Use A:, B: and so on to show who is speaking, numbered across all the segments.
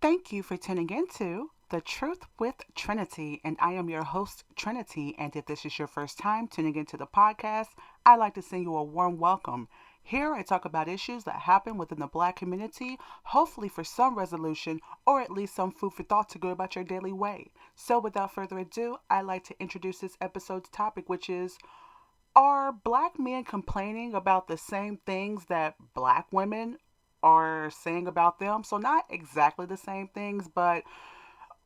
A: Thank you for tuning into The Truth with Trinity, and I am your host, Trinity. And if this is your first time tuning into the podcast, I'd like to send you a warm welcome. Here I talk about issues that happen within the black community, hopefully for some resolution or at least some food for thought to go about your daily way. So without further ado, I'd like to introduce this episode's topic, which is, are black men complaining about the same things that black women are saying about them? So, not exactly the same things, but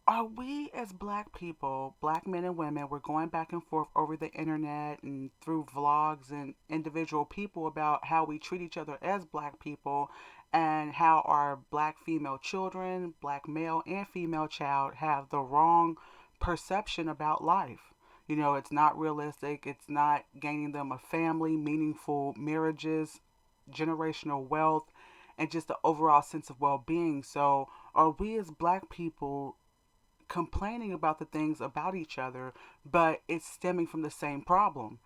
A: are we as black people, black men and women, we're going back and forth over the internet and through vlogs and individual people about how we treat each other as black people and how our black female children, black male and female child have the wrong perception about life. It's not realistic. It's not gaining them a family, meaningful marriages, generational wealth, and just the overall sense of well being. So, are we as black people complaining about the things about each other, but it's stemming from the same problem?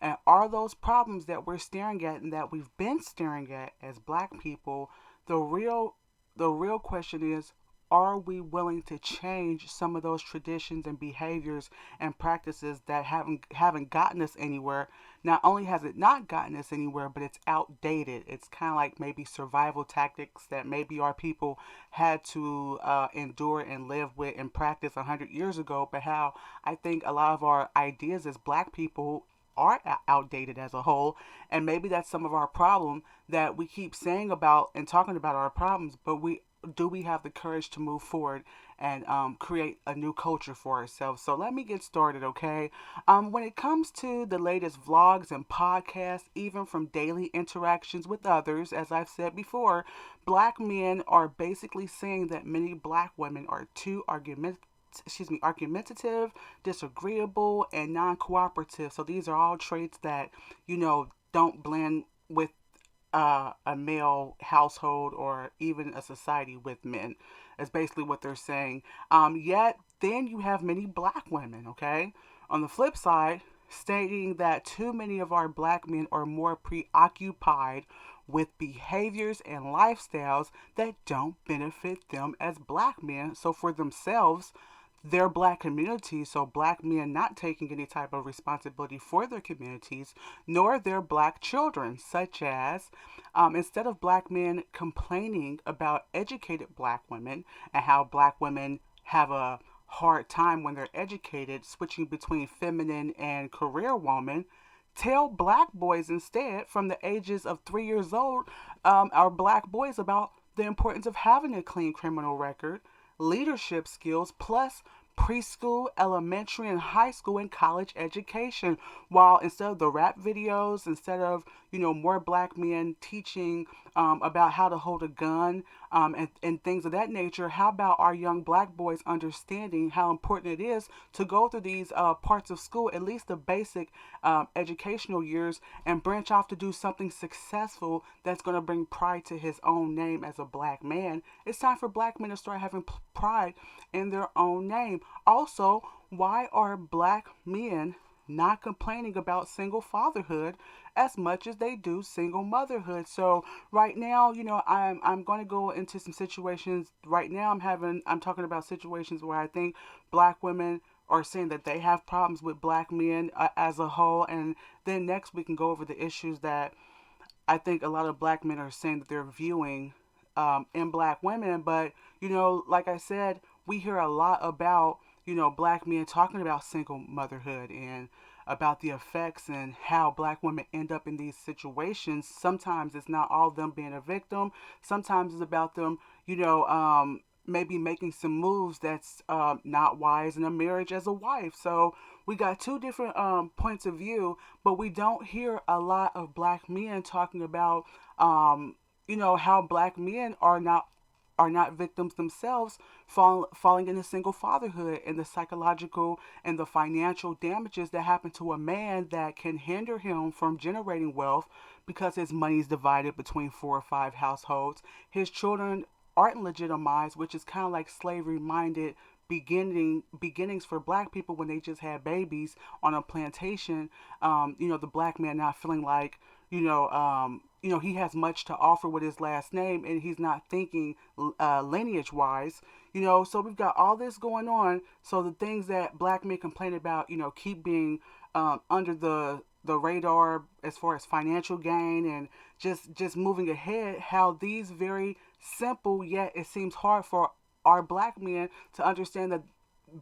A: And are those problems that we're staring at and that we've been staring at as black people, the real question is, are we willing to change some of those traditions and behaviors and practices that haven't gotten us anywhere? Not only has it not gotten us anywhere, but it's outdated. It's kind of like maybe survival tactics that maybe our people had to endure and live with and practice 100 years ago. But how I think a lot of our ideas as black people are outdated as a whole, and maybe that's some of our problem, that we keep saying about and talking about our problems, but we have the courage to move forward and create a new culture for ourselves? So let me get started, okay? When it comes to the latest vlogs and podcasts, even from daily interactions with others, as I've said before, black men are basically saying that many black women are too argumentative, disagreeable, and non cooperative. So these are all traits that, don't blend with a male household or even a society with men. That's basically what they're saying. Yet, then you have many black women, okay? On the flip side, stating that too many of our black men are more preoccupied with behaviors and lifestyles that don't benefit them as black men. So, for themselves, their black communities, so black men not taking any type of responsibility for their communities, nor their black children, such as instead of black men complaining about educated black women and how black women have a hard time when they're educated, switching between feminine and career woman, tell black boys instead from the ages of 3 years old, our black boys, about the importance of having a clean criminal record, leadership skills, plus preschool, elementary, and high school and college education. While instead of the rap videos, instead of more black men teaching about how to hold a gun and things of that nature, how about our young black boys understanding how important it is to go through these parts of school, at least the basic educational years, and branch off to do something successful that's going to bring pride to his own name as a black man? It's time for black men to start having pride in their own name. Also, why are black men not complaining about single fatherhood as much as they do single motherhood? So right now, I'm going to go into some situations. Right now, I'm talking about situations where I think black women are saying that they have problems with black men as a whole, and then next we can go over the issues that I think a lot of black men are saying that they're viewing in black women. But, like I said, we hear a lot about, black men talking about single motherhood and about the effects and how black women end up in these situations. Sometimes it's not all them being a victim. Sometimes it's about them, maybe making some moves that's not wise in a marriage as a wife. So we got two different points of view, but we don't hear a lot of black men talking about, how black men are not victims themselves, falling into single fatherhood, and the psychological and the financial damages that happen to a man that can hinder him from generating wealth because his money is divided between 4 or 5 households. His children aren't legitimized, which is kind of like slavery minded beginnings for black people when they just had babies on a plantation. The black man not feeling like he has much to offer with his last name, and he's not thinking lineage wise. So we've got all this going on. So the things that black men complain about, keep being under the radar as far as financial gain and just moving ahead. How these very simple, yet it seems hard for our black men to understand that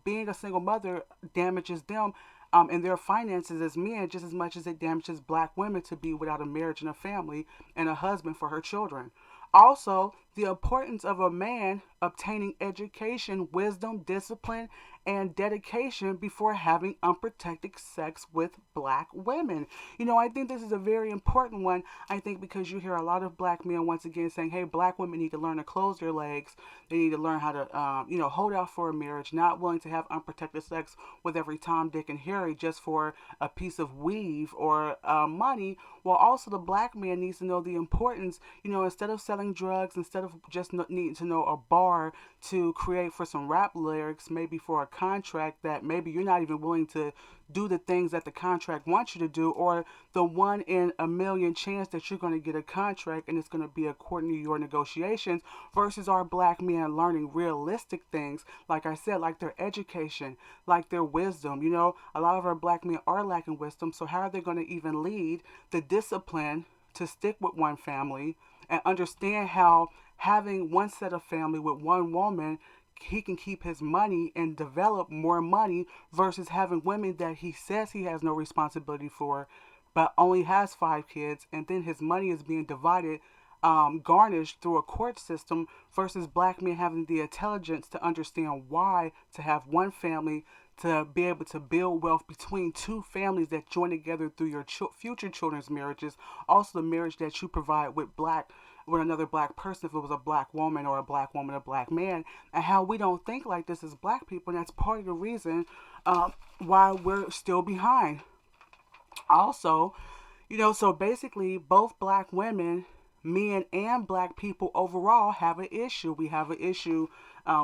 A: being a single mother damages them and their finances as men just as much as it damages black women to be without a marriage and a family and a husband for her children. Also, the importance of a man obtaining education, wisdom, discipline, and dedication before having unprotected sex with black women. I think this is a very important one. I think because you hear a lot of black men once again saying, hey, black women need to learn to close their legs. They need to learn how to, hold out for a marriage, not willing to have unprotected sex with every Tom, Dick, and Harry just for a piece of weave or money. Well, also the black man needs to know the importance, instead of selling drugs, instead of just needing to know a bar to create for some rap lyrics, maybe for a contract that maybe you're not even willing to do the things that the contract wants you to do, or the 1 in a million chance that you're going to get a contract and it's going to be according to your negotiations, versus our black men learning realistic things, like I said, like their education, like their wisdom. A lot of our black men are lacking wisdom, so how are they going to even lead the discipline to stick with one family and understand how having one set of family with one woman, he can keep his money and develop more money versus having women that he says he has no responsibility for, but only has 5 kids, and then his money is being divided, garnished through a court system, versus black men having the intelligence to understand why to have one family, to be able to build wealth between two families that join together through your future children's marriages. Also, the marriage that you provide with another black person, if it was a black woman or a black woman, a black man, and how we don't think like this as black people, and that's part of the reason why we're still behind. Also, so basically, both black women, men, and black people overall have an issue. We have an issue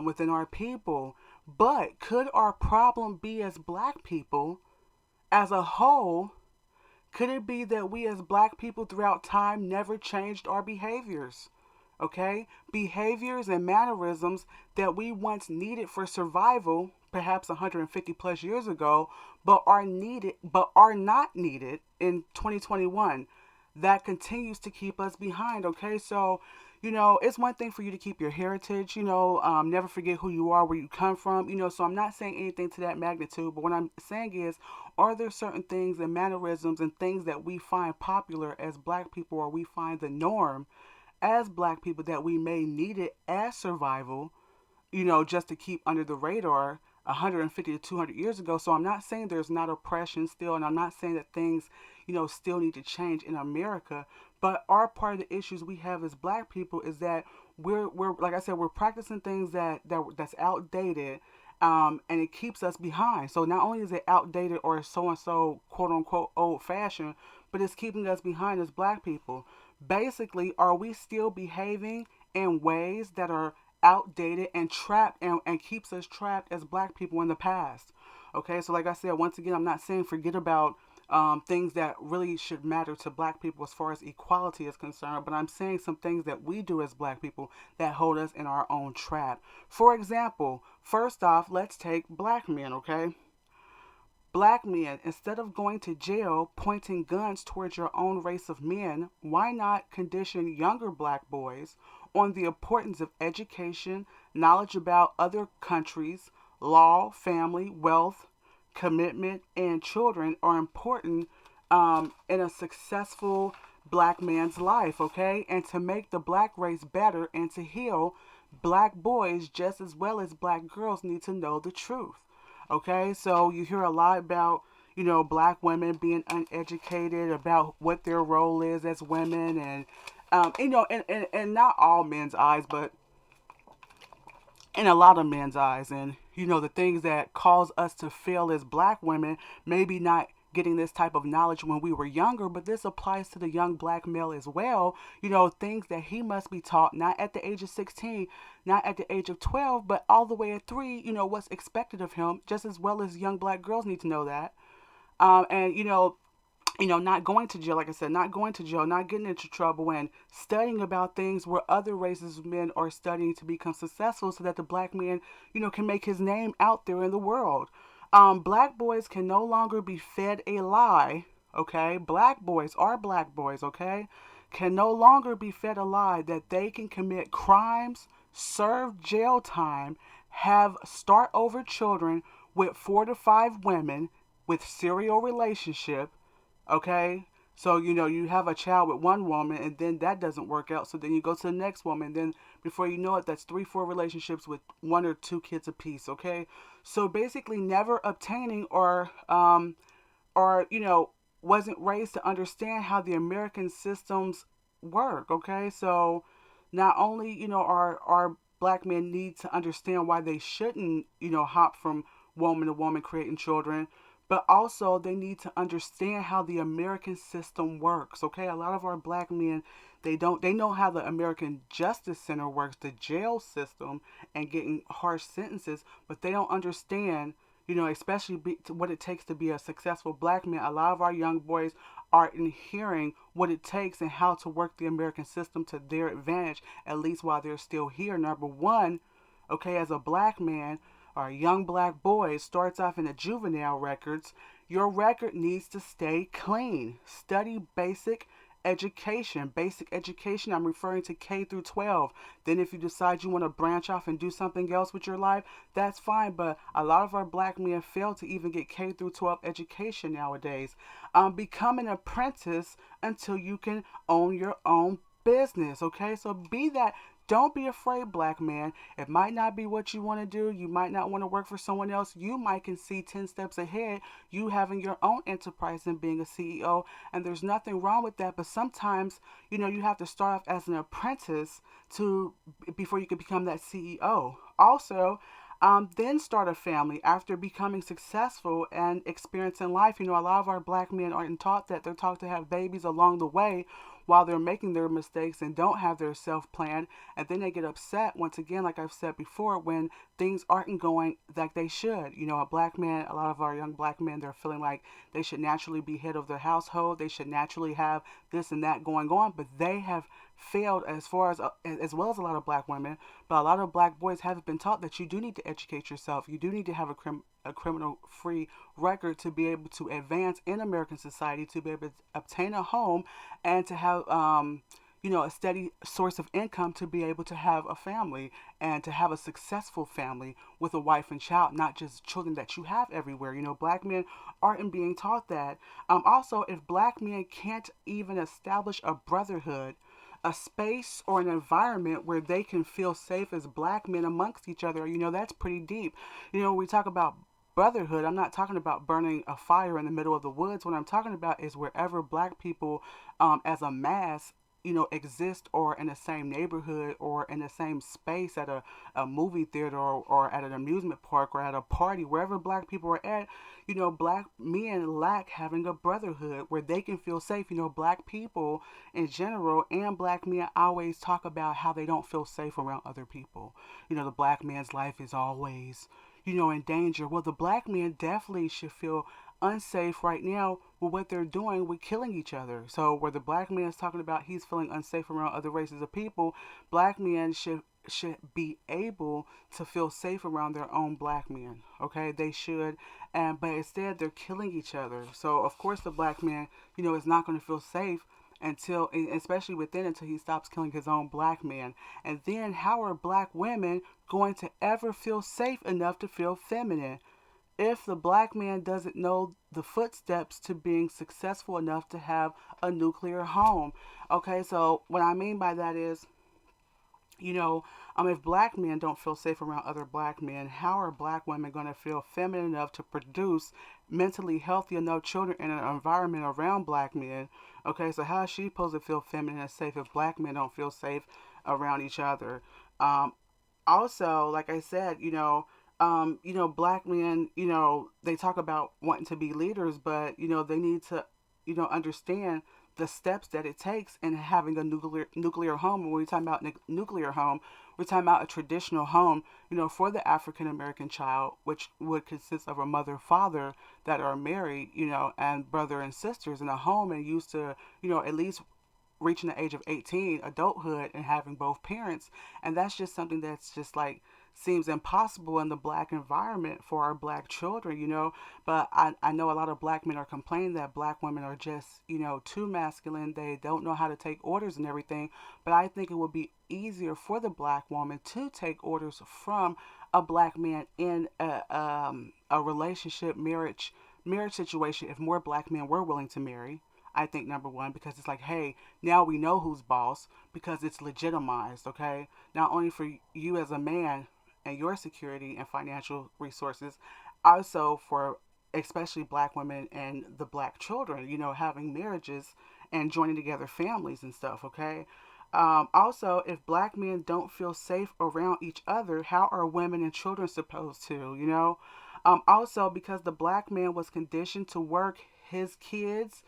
A: within our people. But could our problem be as black people as a whole? Could it be that we as black people throughout time never changed our behaviors? Okay? Behaviors and mannerisms that we once needed for survival, perhaps 150 plus years ago, but are not needed in 2021. That continues to keep us behind. Okay? So, it's one thing for you to keep your heritage, never forget who you are, where you come from, so I'm not saying anything to that magnitude, but what I'm saying is, are there certain things and mannerisms and things that we find popular as black people, or we find the norm as black people, that we may need it as survival, just to keep under the radar 150 to 200 years ago. So I'm not saying there's not oppression still, and I'm not saying that things, still need to change in America. But our part of the issues we have as black people is that we're like I said, we're practicing things that's outdated, and it keeps us behind. So not only is it outdated or so and so quote unquote old fashioned, but it's keeping us behind as black people. Basically, are we still behaving in ways that are outdated and trapped, and keeps us trapped as black people in the past? Okay, so like I said, once again, I'm not saying forget about things that really should matter to black people as far as equality is concerned, but I'm saying some things that we do as black people that hold us in our own trap. For example, first off, let's take black men, okay? Black men, instead of going to jail pointing guns towards your own race of men, why not condition younger black boys on the importance of education, knowledge about other countries, law, family, wealth, commitment, and children are important in a successful black man's life, okay? And to make the black race better and to heal, black boys just as well as black girls need to know the truth. Okay, so you hear a lot about, black women being uneducated, about what their role is as women, and, and not all men's eyes, but in a lot of men's eyes. And, the things that cause us to fail as black women, maybe not getting this type of knowledge when we were younger, but this applies to the young black male as well. Things that he must be taught, not at the age of 16, not at the age of 12, but all the way at 3, what's expected of him, just as well as young black girls need to know that. And, not going to jail, like I said, not going to jail, not getting into trouble, and studying about things where other races of men are studying to become successful so that the black man, can make his name out there in the world. Black boys can no longer be fed a lie, okay? Black boys, okay? Can no longer be fed a lie that they can commit crimes, serve jail time, have start over children with 4 to 5 women with serial relationship. Okay? So, you have a child with one woman and then that doesn't work out. So then you go to the next woman. And then before you know it, that's 3, 4 relationships with 1 or 2 kids apiece. Okay? So basically never obtaining or, wasn't raised to understand how the American systems work. Okay? So not only, our black men need to understand why they shouldn't, hop from woman to woman creating children, but also they need to understand how the American system works. Okay, a lot of our black men, they know how the American Justice Center works, the jail system, and getting harsh sentences, but they don't understand, especially what it takes to be a successful black man. A lot of our young boys aren't hearing what it takes and how to work the American system to their advantage, at least while they're still here. Number one, okay, as a black man or a young black boy starts off in the juvenile records, your record needs to stay clean. Study education. Basic education, I'm referring to K through 12. Then if you decide you want to branch off and do something else with your life, that's fine. But a lot of our black men fail to even get K through 12 education nowadays. Become an apprentice until you can own your own business. Okay, so be that. Don't be afraid, black man. It might not be what you want to do. You might not want to work for someone else. You might can see 10 steps ahead, you having your own enterprise and being a CEO. And there's nothing wrong with that. But sometimes, you have to start off as an apprentice to before you can become that CEO. Also, then start a family after becoming successful and experiencing life. A lot of our black men aren't taught that. They're taught to have babies along the way while they're making their mistakes and don't have their self plan. And then they get upset, once again, like I've said before, when things aren't going like they should. A black man, a lot of our young black men, they're feeling like they should naturally be head of their household. They should naturally have this and that going on, but they have failed as well as a lot of black women. But a lot of black boys haven't been taught that you do need to educate yourself. You do need to have a criminal free record to be able to advance in American society, to be able to obtain a home, and to have a steady source of income to be able to have a family and to have a successful family with a wife and child, not just children that you have everywhere. Black men aren't being taught that. Also, if black men can't even establish a brotherhood, a space or an environment where they can feel safe as black men amongst each other, that's pretty deep. We talk about brotherhood, I'm not talking about burning a fire in the middle of the woods. What I'm talking about is wherever black people as a mass exist, or in the same neighborhood, or in the same space at a movie theater, or at an amusement park, or at a party, wherever black people are at, black men lack having a brotherhood where they can feel safe. Black people in general and black men always talk about how they don't feel safe around other people. The black man's life is always, in danger. Well, the black man definitely should feel unsafe right now with what they're doing with killing each other. So where the black man is talking about he's feeling unsafe around other races of people, black men should be able to feel safe around their own black men. Okay, they should, and but instead they're killing each other. So of course the black man, is not going to feel safe until, especially within, until he stops killing his own black man. And then how are black women going to ever feel safe enough to feel feminine if the black man doesn't know the footsteps to being successful enough to have a nuclear home? Okay, so what I mean by that is, if black men don't feel safe around other black men, how are black women going to feel feminine enough to produce mentally healthy enough children in an environment around black men? Okay, so how is she supposed to feel feminine and safe if black men don't feel safe around each other? Um, Also, like I said, black men, they talk about wanting to be leaders, but they need to, understand the steps that it takes in having a nuclear home. And when we're talking about nuclear home, We're talking about a traditional home, for the African American child, which would consist of a mother, father that are married, and brother and sisters in a home and used to, at least reaching the age of 18, adulthood, and having both parents. And that's just something that's just like seems impossible in the black environment for our black children. But I know a lot of black men are complaining that black women are just, too masculine. They don't know how to take orders and everything. But I think it would be easier for the black woman to take orders from a black man in a relationship, marriage situation if more black men were willing to marry. I think number one, because it's like, hey, now we know who's boss because it's legitimized, okay? Not only for you as a man and your security and financial resources, also for especially black women and the black children, having marriages and joining together families and stuff, okay? Also, if black men don't feel safe around each other, how are women and children supposed to? Also, because the black man was conditioned to work, his kids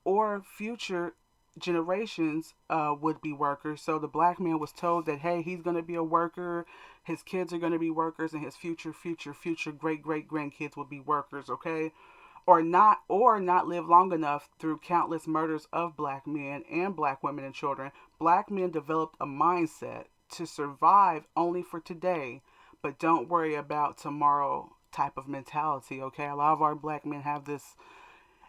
A: or future generations would be workers. So the black man was told that, hey, he's going to be a worker, his kids are going to be workers, and his future great grandkids will be workers, okay? Or not live long enough through countless murders of black men and black women and children. Black men developed a mindset to survive only for today, but don't worry about tomorrow type of mentality, okay? A lot of our black men have this,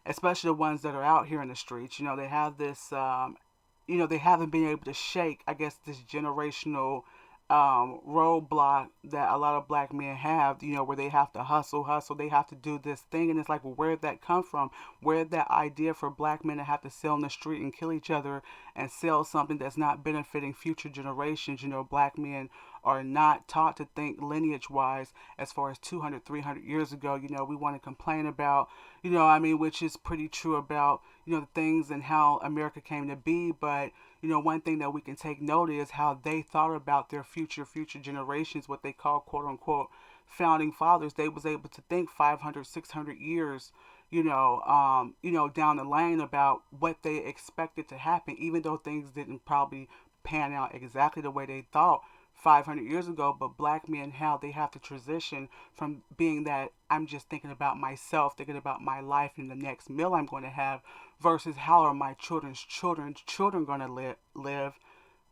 A: especially the ones that are out here in the streets. They have this, they haven't been able to shake, I guess, this generational roadblock that a lot of black men have, where they have to hustle, they have to do this thing. And it's like, well, where did that come from? Where did that idea for black men to have to sell in the street and kill each other and sell something that's not benefiting future generations? Black men are not taught to think lineage wise as far as 200, 300 years ago. We want to complain about, which is pretty true about, the things and how America came to be. But, one thing that we can take note is how they thought about their future generations, what they call quote unquote founding fathers. They was able to think 500, 600 years, down the lane about what they expected to happen, even though things didn't probably pan out exactly the way they thought 500 years ago. But black men, how they have to transition from being that I'm just thinking about myself, thinking about my life and the next meal I'm going to have, versus how are my children going to live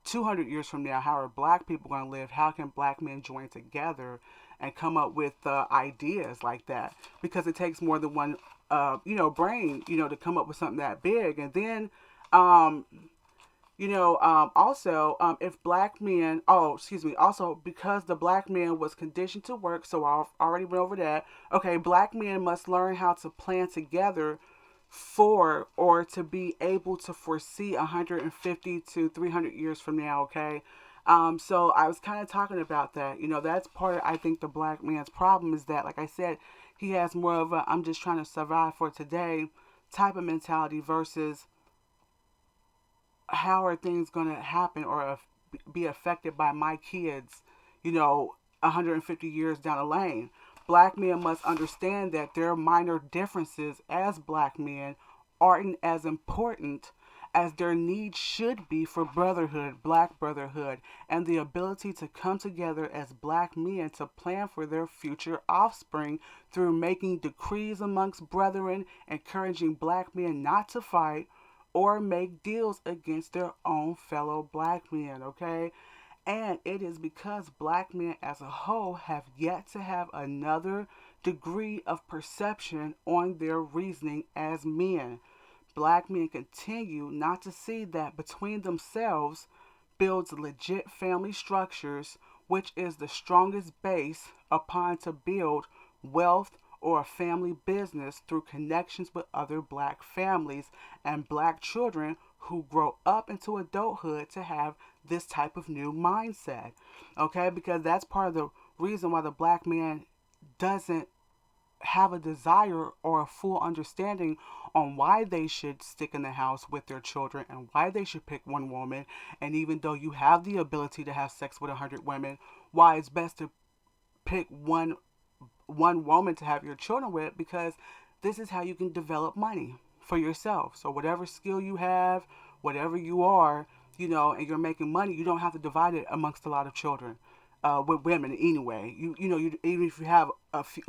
A: 200 years from now? How are black people going to live? How can black men join together and come up with ideas like that? Because it takes more than one brain, to come up with something that big. And then also, if black men, also because the black man was conditioned to work, so I already went over that. Okay, black men must learn how to plan together for or to be able to foresee 150 to 300 years from now, okay? So I was kind of talking about that. That's part of, I think, the black man's problem is that, like I said, he has more of a I'm just trying to survive for today type of mentality versus how are things going to happen or be affected by my kids, 150 years down the lane. Black men must understand that their minor differences as black men aren't as important as their need should be for brotherhood, black brotherhood, and the ability to come together as black men to plan for their future offspring through making decrees amongst brethren, encouraging black men not to fight or make deals against their own fellow black men, okay? And it is because black men as a whole have yet to have another degree of perception on their reasoning as men. Black men continue not to see that between themselves builds legit family structures, which is the strongest base upon to build wealth or a family business through connections with other black families and black children who grow up into adulthood to have this type of new mindset. Okay, because that's part of the reason why the black man doesn't have a desire or a full understanding on why they should stick in the house with their children and why they should pick one woman. And even though you have the ability to have sex with 100 women, why it's best to pick one woman to have your children with, because this is how you can develop money for yourself. So whatever skill you have, whatever you are, and you're making money, you don't have to divide it amongst a lot of children. With women anyway, even if you have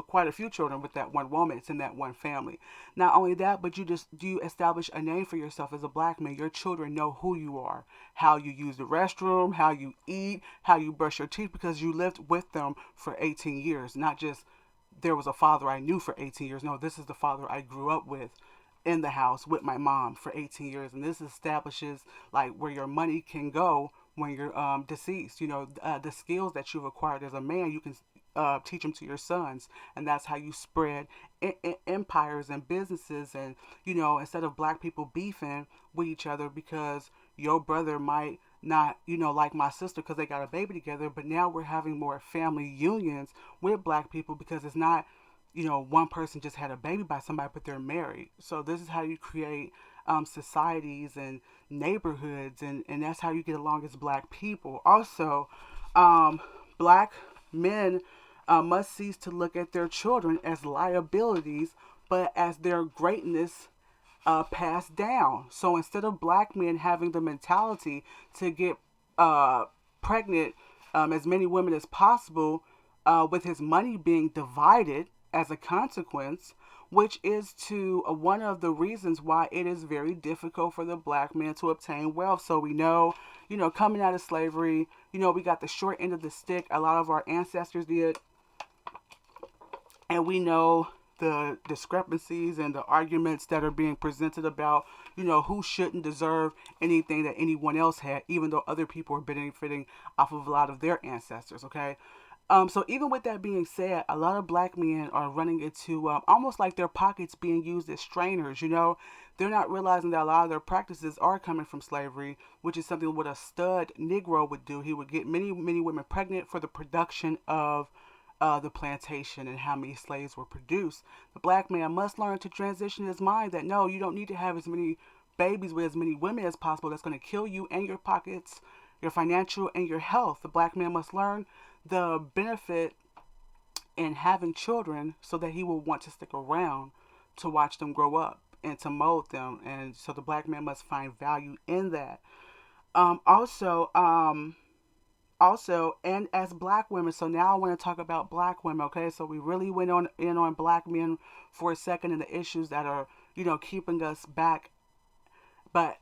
A: quite a few children with that one woman, it's in that one family. Not only that, but you establish a name for yourself as a black man. Your children know who you are, how you use the restroom, how you eat, how you brush your teeth, because you lived with them for 18 years. Not just there was a father I knew for 18 years. No, this is the father I grew up with in the house with my mom for 18 years. And this establishes like where your money can go when you're deceased. The skills that you've acquired as a man, you can teach them to your sons. And that's how you spread empires and businesses. And, instead of black people beefing with each other because your brother might not, like my sister because they got a baby together, but now we're having more family unions with black people because it's not, one person just had a baby by somebody, but they're married. So this is how you create societies and neighborhoods, and that's how you get along as black people. Also, black men must cease to look at their children as liabilities, but as their greatness passed down. So instead of black men having the mentality to get pregnant as many women as possible, with his money being divided as a consequence, which is to one of the reasons why it is very difficult for the black man to obtain wealth. So we know, coming out of slavery, we got the short end of the stick. A lot of our ancestors did, and we know the discrepancies and the arguments that are being presented about, who shouldn't deserve anything that anyone else had, even though other people are benefiting off of a lot of their ancestors, okay? So even with that being said, a lot of black men are running into almost like their pockets being used as strainers. They're not realizing that a lot of their practices are coming from slavery, which is something what a stud Negro would do. He would get many, many women pregnant for the production of the plantation and how many slaves were produced. The black man must learn to transition his mind that no, you don't need to have as many babies with as many women as possible. That's going to kill you and your pockets, your financial and your health. The black man must learn the benefit in having children so that he will want to stick around to watch them grow up and to mold them. And so the black man must find value in that. Also, and as black women, so now I want to talk about black women, okay? So we really went on black men for a second and the issues that are, keeping us back, but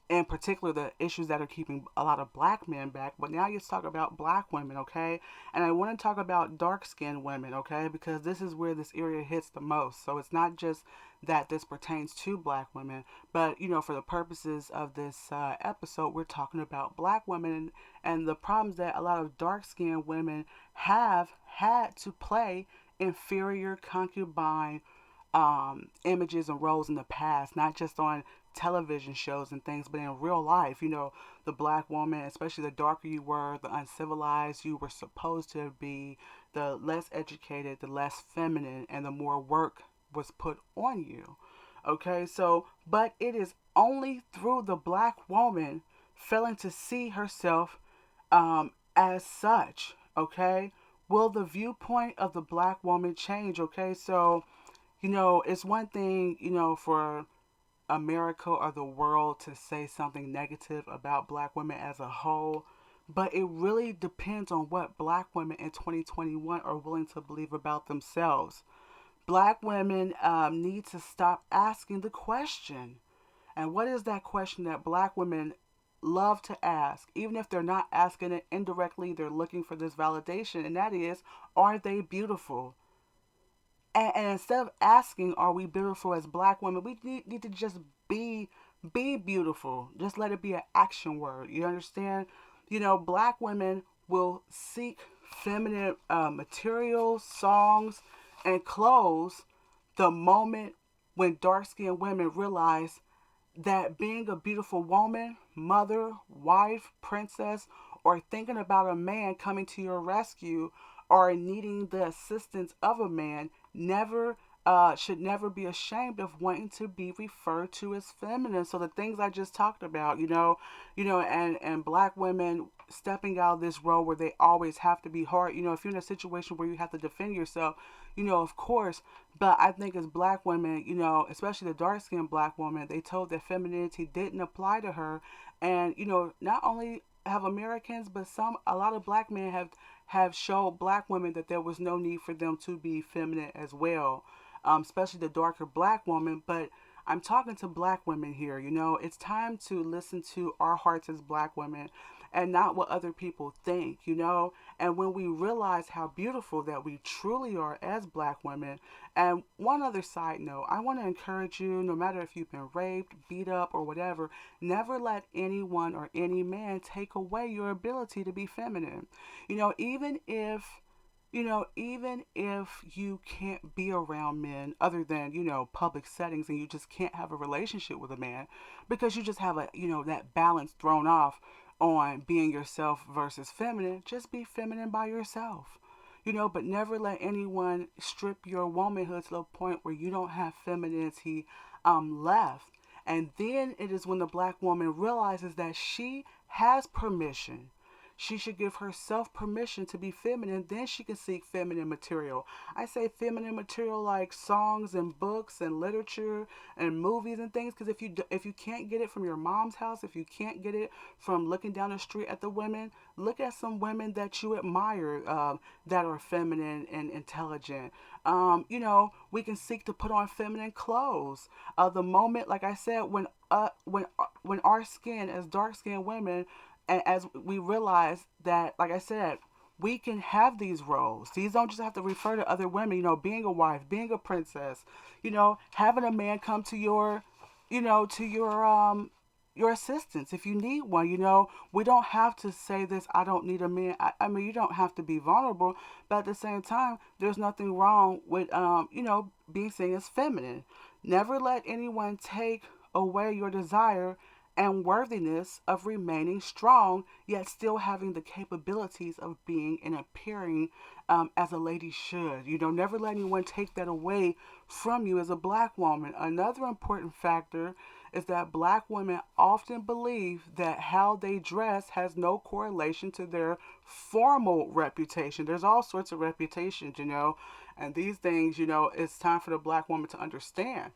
A: in particular the issues that are keeping a lot of black men back. But now let's talk about black women, okay? And I want to talk about dark skinned women, okay? Because this is where this area hits the most. So it's not just that this pertains to black women, but for the purposes of this episode, we're talking about black women and the problems that a lot of dark skinned women have had to play inferior concubine images and roles in the past, not just on television shows and things, but in real life. The black woman, especially the darker you were, the uncivilized you were supposed to be, the less educated, the less feminine, and the more work was put on you. Okay, so, but it is only through the black woman failing to see herself as such, okay, will the viewpoint of the black woman change, okay? So, it's one thing, for America or the world to say something negative about black women as a whole, but it really depends on what black women in 2021 are willing to believe about themselves. Black women need to stop asking the question. And what is that question that black women love to ask? Even if they're not asking it indirectly, they're looking for this validation, and that is, are they beautiful? And instead of asking, are we beautiful as black women, we need to just be beautiful. Just let it be an action word. You understand? Black women will seek feminine materials, songs, and clothes the moment when dark skinned women realize that being a beautiful woman, mother, wife, princess, or thinking about a man coming to your rescue or needing the assistance of a man never should never be ashamed of wanting to be referred to as feminine. So the things I just talked about, and black women stepping out of this role where they always have to be hard. If you're in a situation where you have to defend yourself, of course. But I think as black women, especially the dark skinned black woman, they told that femininity didn't apply to her And not only have Americans, but a lot of black men have showed black women that there was no need for them to be feminine as well, especially the darker black woman. But I'm talking to black women here. It's time to listen to our hearts as black women and not what other people think. And when we realize how beautiful that we truly are as black women. And one other side note, I want to encourage you, no matter if you've been raped, beat up, or whatever, never let anyone or any man take away your ability to be feminine. You know, even if even if you can't be around men other than, public settings, and you just can't have a relationship with a man because you just have that balance thrown off on being yourself versus feminine, just be feminine by yourself. But never let anyone strip your womanhood to the point where you don't have femininity left. And then it is when the black woman realizes that she has permission. She should give herself permission to be feminine, then she can seek feminine material. I say feminine material like songs and books and literature and movies and things, because if you can't get it from your mom's house, if you can't get it from looking down the street at the women, look at some women that you admire, that are feminine and intelligent. We can seek to put on feminine clothes. The moment, like I said, when our skin as dark skinned women, and as we realize that, like I said, we can have these roles. These don't just have to refer to other women. Being a wife, being a princess. Having a man come to your assistance if you need one. We don't have to say this. I don't need a man. I mean, you don't have to be vulnerable, but at the same time, there's nothing wrong with being seen as feminine. Never let anyone take away your desire and worthiness of remaining strong, yet still having the capabilities of being and appearing as a lady should. Never let anyone take that away from you as a black woman. Another important factor is that black women often believe that how they dress has no correlation to their formal reputation. There's all sorts of reputations, and these things, it's time for the black woman to understand.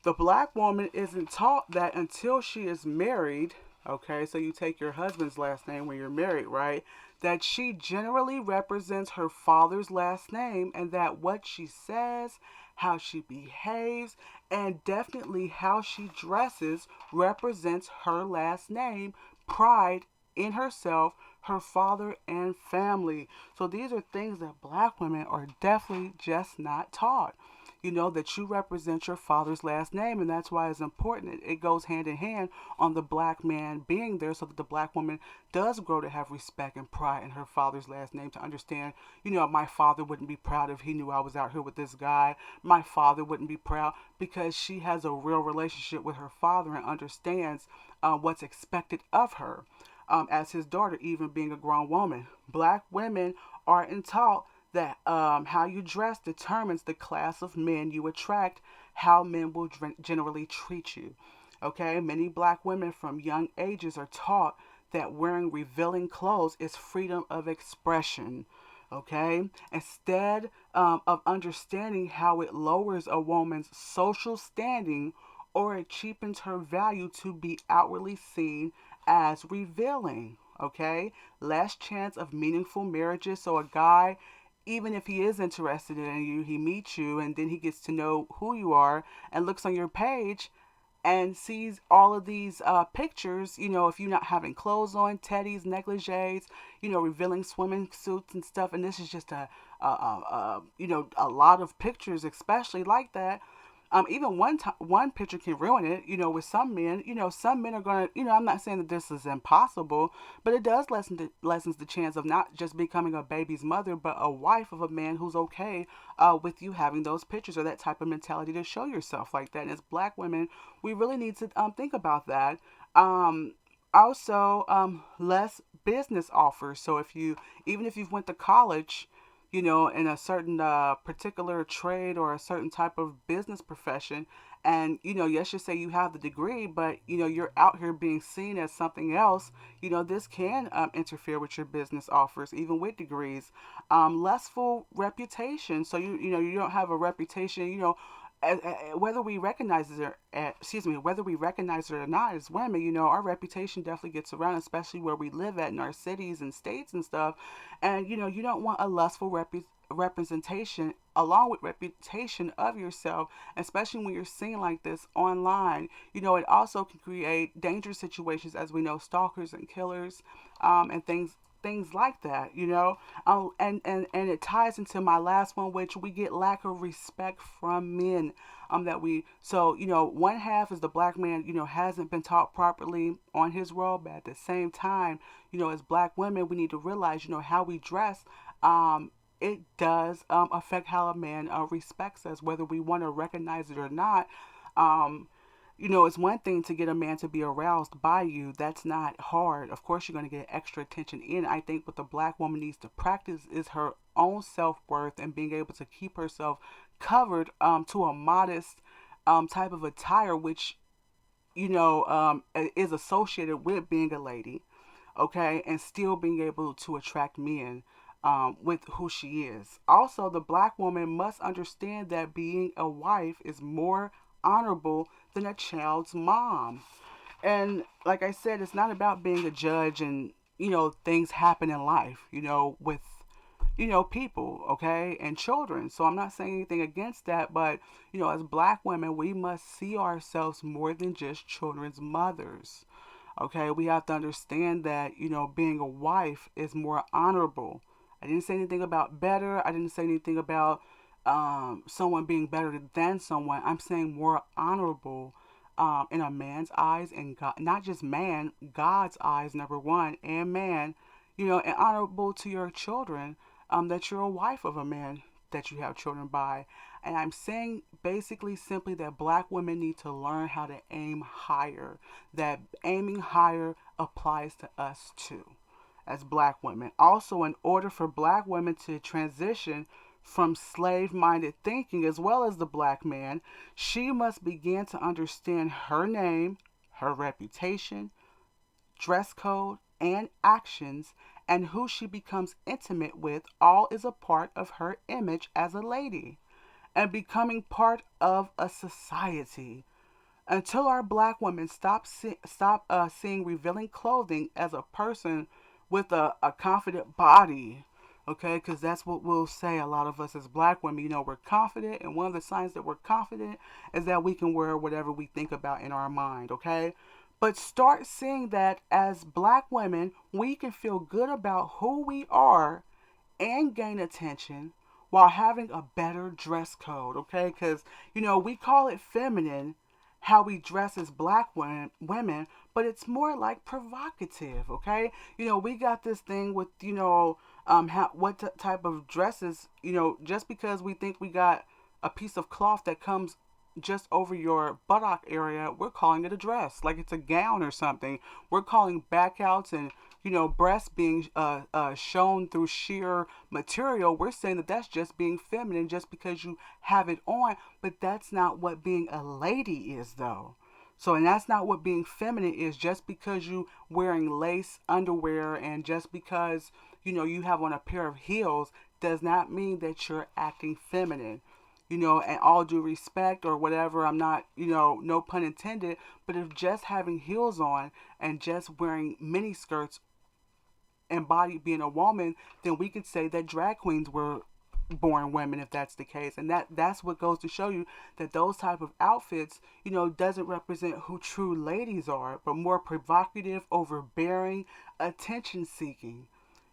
A: The black woman isn't taught that until she is married. Okay, so you take your husband's last name when you're married, right? That she generally represents her father's last name, and that what she says, how she behaves, and definitely how she dresses represents her last name, pride in herself, her father, and family. So these are things that black women are definitely just not taught. That you represent your father's last name, and that's why it's important. It goes hand in hand on the black man being there, so that the black woman does grow to have respect and pride in her father's last name, to understand, my father wouldn't be proud if he knew I was out here with this guy. My father wouldn't be proud, because she has a real relationship with her father and understands what's expected of her as his daughter, even being a grown woman. Black women aren't taught that how you dress determines the class of men you attract, how men will generally treat you. Okay, many black women from young ages are taught that wearing revealing clothes is freedom of expression. Okay, instead of understanding how it lowers a woman's social standing, or it cheapens her value to be outwardly seen as revealing. Okay, less chance of meaningful marriages. So a guy, even if he is interested in you, he meets you and then he gets to know who you are and looks on your page and sees all of these pictures, if you're not having clothes on, teddies, negligees, revealing swimming suits and stuff. And this is just a lot of pictures, especially like that. Even one picture can ruin it. With some men, some men are gonna. I'm not saying that this is impossible, but it does lessens the chance of not just becoming a baby's mother, but a wife of a man who's okay with you having those pictures, or that type of mentality to show yourself like that. And as black women, we really need to think about that. Also, less business offers. So even if you've went to college, in a certain particular trade or a certain type of business profession. And, yes, you say you have the degree, but, you're out here being seen as something else. This can interfere with your business offers, even with degrees. Less full reputation. So, you don't have a reputation, whether we recognize it or whether we recognize it or not, as women, our reputation definitely gets around, especially where we live at in our cities and states and stuff. And you don't want a lustful representation along with reputation of yourself, especially when you're seen like this online. It also can create dangerous situations, as we know, stalkers and killers, and things like that. And it ties into my last one, which we get lack of respect from men. That we so one half is the black man, hasn't been taught properly on his role, but at the same time, as black women, we need to realize, how we dress. It does affect how a man respects us, whether we want to recognize it or not. Um, it's one thing to get a man to be aroused by you. That's not hard. Of course, you're going to get extra attention in. I think what the black woman needs to practice is her own self worth and being able to keep herself covered to a modest type of attire, which, is associated with being a lady, okay, and still being able to attract men with who she is. Also, the black woman must understand that being a wife is more honorable than a child's mom. And like I said, it's not about being a judge and, things happen in life, with, people, okay, and children. So I'm not saying anything against that, but, as black women, we must see ourselves more than just children's mothers. Okay, we have to understand that, being a wife is more honorable. I didn't say anything about better. I didn't say anything about someone being better than someone. I'm saying more honorable in a man's eyes, and God, not just man, God's eyes, number one, and man, and honorable to your children, that you're a wife of a man that you have children by. And I'm saying basically simply that black women need to learn how to aim higher, that aiming higher applies to us too as black women. Also, in order for black women to transition from slave minded thinking as well as the black man, she must begin to understand her name, her reputation, dress code, and actions, and who she becomes intimate with, all is a part of her image as a lady and becoming part of a society. Until our black women stop seeing revealing clothing as a person with a confident body, okay? Because that's what we'll say. A lot of us as black women, we're confident, and one of the signs that we're confident is that we can wear whatever we think about in our mind, okay? But start seeing that as black women, we can feel good about who we are and gain attention while having a better dress code, okay? Because, we call it feminine how we dress as black women, but it's more like provocative, okay? We got this thing with, what type of dresses, just because we think we got a piece of cloth that comes just over your buttock area, we're calling it a dress, like it's a gown or something. We're calling back outs and breasts being shown through sheer material. We're saying that that's just being feminine just because you have it on, but that's not what being a lady is, though. So, and that's not what being feminine is. Just because you wearing lace underwear and just because you have on a pair of heels does not mean that you're acting feminine. And all due respect or whatever, I'm not, no pun intended, but if just having heels on and just wearing mini skirts embody being a woman, then we could say that drag queens were born women if that's the case. And that's what goes to show you that those type of outfits, doesn't represent who true ladies are, but more provocative, overbearing, attention seeking.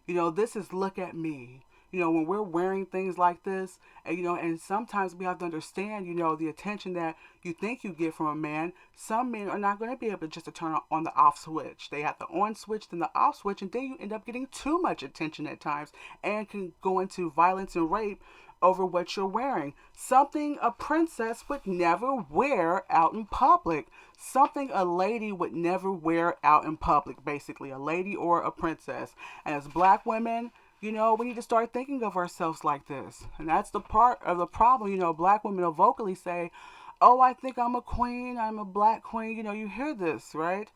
A: This is look at me. When we're wearing things like this, and and sometimes we have to understand, the attention that you think you get from a man. Some men are not going to be able just to turn on the off switch. They have the on switch, then the off switch, and then you end up getting too much attention at times, and can go into violence and rape over what you're wearing. Something a princess would never wear out in public. Something a lady would never wear out in public, basically. A lady or a princess. And as black women, we need to start thinking of ourselves like this. And that's the part of the problem. Black women will vocally say, oh, I think I'm a queen. I'm a black queen. You hear this, right?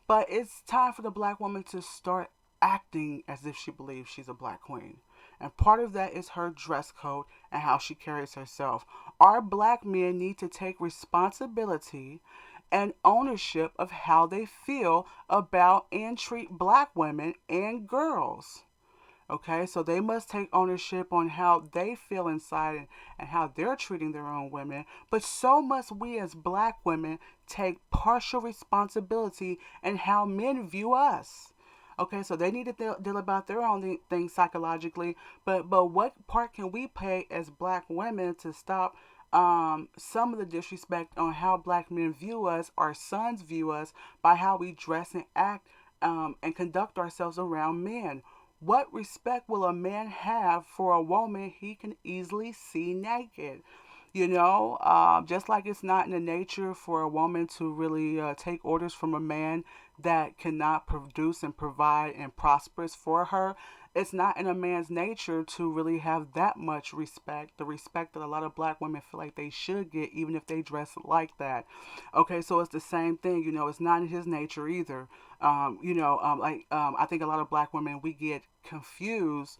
A: But it's time for the black woman to start acting as if she believes she's a black queen. And part of that is her dress code and how she carries herself. Our black men need to take responsibility and ownership of how they feel about and treat black women and girls. Okay, so they must take ownership on how they feel inside and how they're treating their own women. But so must we as black women take partial responsibility in how men view us. Okay, so they need to deal about their own things psychologically. But what part can we play as black women to stop some of the disrespect on how black men view us, our sons view us, by how we dress and act and conduct ourselves around men? What respect will a man have for a woman he can easily see naked? Just like it's not in the nature for a woman to really take orders from a man that cannot produce and provide and prosperous for her, it's not in a man's nature to really have that much respect, the respect that a lot of black women feel like they should get, even if they dress like that. Okay, so it's the same thing, it's not in his nature either. I think a lot of black women, we get confused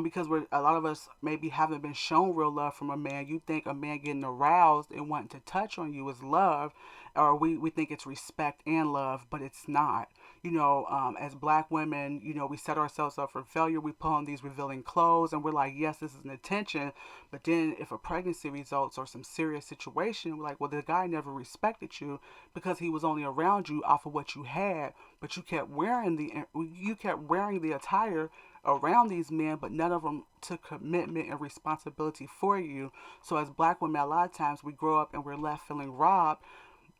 A: because a lot of us maybe haven't been shown real love from a man. You think a man getting aroused and wanting to touch on you is love, or we think it's respect and love, but it's not. As black women, we set ourselves up for failure. We put on these revealing clothes and we're like, yes, this is an attention. But then if a pregnancy results or some serious situation, we're like, well, the guy never respected you because he was only around you off of what you had, but you kept wearing the attire around these men, but none of them took commitment and responsibility for you. So as black women, a lot of times we grow up and we're left feeling robbed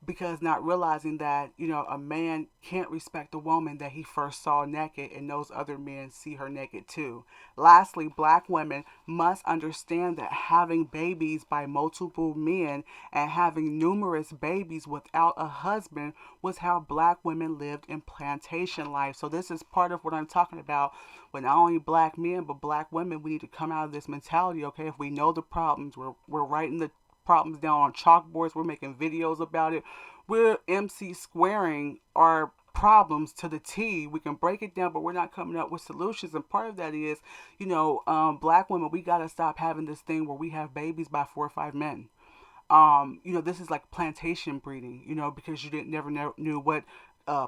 A: because not realizing that a man can't respect a woman that he first saw naked and those other men see her naked too. Lastly, black women must understand that having babies by multiple men and having numerous babies without a husband was how black women lived in plantation life. So this is part of what I'm talking about with not only black men but black women. We need to come out of this mentality. Okay, if we know the problems, we're writing the problems down on chalkboards. We're making videos about it. We're MC squaring our problems to the T. We can break it down, but we're not coming up with solutions. And part of that is, black women, we got to stop having this thing where we have babies by 4 or 5 men. This is like plantation breeding, because you didn't never knew what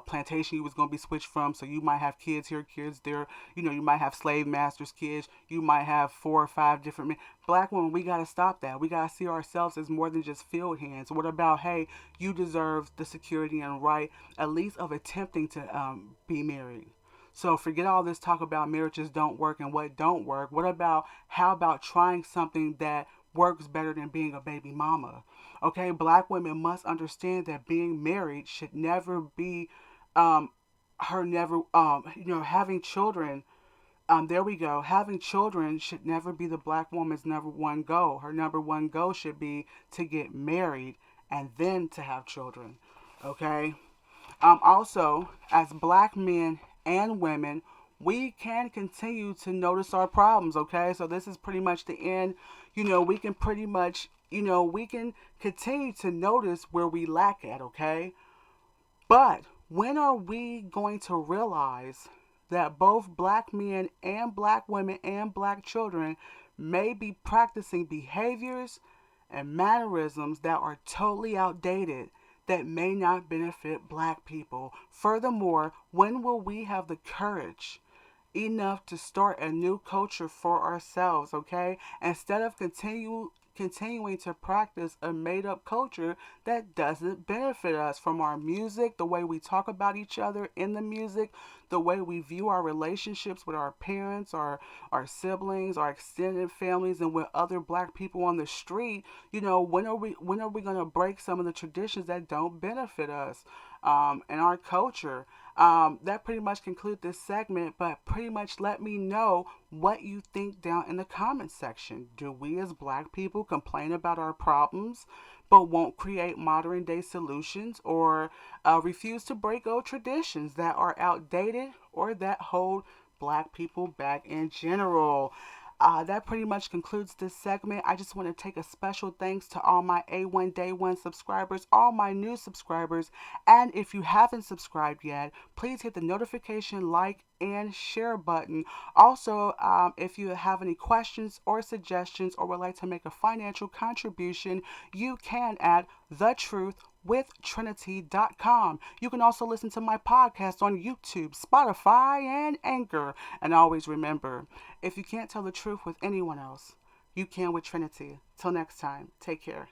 A: plantation you was going to be switched from. So you might have kids here, kids there. You might have slave masters' kids. You might have 4 or 5 different men. Black women, we got to stop that. We got to see ourselves as more than just field hands. What about, hey, you deserve the security and right, at least of attempting to be married. So forget all this talk about marriages don't work and what don't work. How about trying something that works better than being a baby mama? Okay, black women must understand that being married should never be her never having children. There we go. Having children should never be the black woman's number one goal. Her number one goal should be to get married and then to have children. Okay. Also, as black men and women, we can continue to notice our problems. Okay, so this is pretty much the end. We can pretty much, we can continue to notice where we lack at. Okay, but when are we going to realize that both black men and black women and black children may be practicing behaviors and mannerisms that are totally outdated, that may not benefit black people? Furthermore, when will we have the courage enough to start a new culture for ourselves, okay? Instead of continuing to practice a made up culture that doesn't benefit us, from our music, the way we talk about each other in the music, the way we view our relationships with our parents, our siblings, our extended families, and with other black people on the street. When are we gonna break some of the traditions that don't benefit us in our culture? That pretty much concludes this segment, but pretty much let me know what you think down in the comments section. Do we as black people complain about our problems but won't create modern day solutions, or refuse to break old traditions that are outdated or that hold black people back in general? that pretty much concludes this segment. I just want to take a special thanks to all my A1 Day 1 subscribers, all my new subscribers, and if you haven't subscribed yet, please hit the notification, like, and share button. Also, if you have any questions or suggestions or would like to make a financial contribution, you can at thetruthwithtrinity.com. You can also listen to my podcast on YouTube, Spotify, and Anchor. And always remember, if you can't tell the truth with anyone else, you can with Trinity. Till next time, take care.